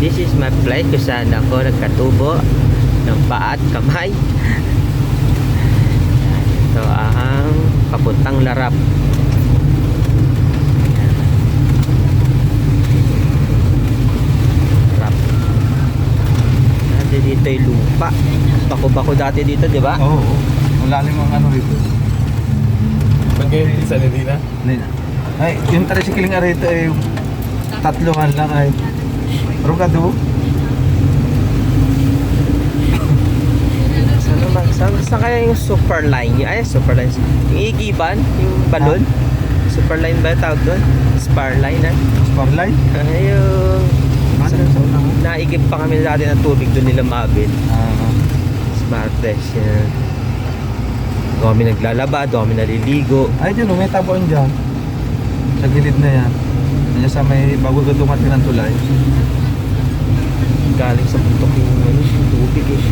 This is my place kung saan ako nagkatubo ng paa at kamay. Ito ang papuntang Larap. Larap. Dito yung lupa. Bako-bako dati dito, di ba? Oo. Malalim ang ano rito. Ba't kayo sa Nadina? Hindi na. Ay, yung tricycle nga rito ay tatluhan lang ay. Rugado. Saan kaya yung super line? Ay, super line. Yung igiban, yung balon. Super line ba yung tawag doon? Spar line, ha? Sparline. Ay, yung... Naigib pa kami dati ng tubig doon nila Mabel. Smartest, yan. Doon kami naglalaba, doon kami naliligo. Ay, dyan may tabuan dyan. Sa gilid na yan. Nandiyan sa may bago ka dumating ng tulay. Galing sa putok yung tubig eh.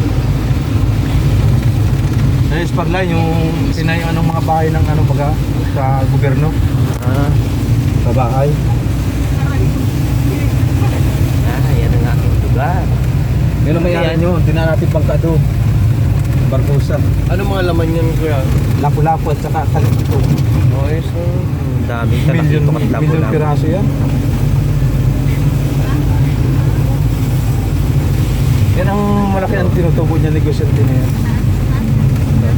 Ay, Sparline, yung pinayang anong mga bahay ng ano baga sa gobyerno. Sa bahay. Yan ang aking lugar. Yan ang mayroon nyo. Hindi na natin bangka doon. Barbosa. Ano mga laman yan, kuya? Lapu-lapu at saka kalito. Okay, so... Ang daming talakito at Milyon lapo-lapo. piraso yan. Yan ang malaki ang tinutubo niya negosyante na yan.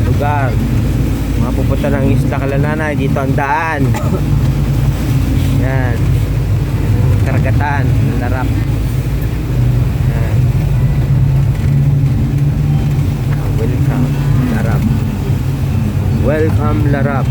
Lugar. Mga pupunta ng Isla Kalananay, dito ang daan. Yan. Karagatan, Larap. Yan. Welcome, Larap. Welcome, Larap.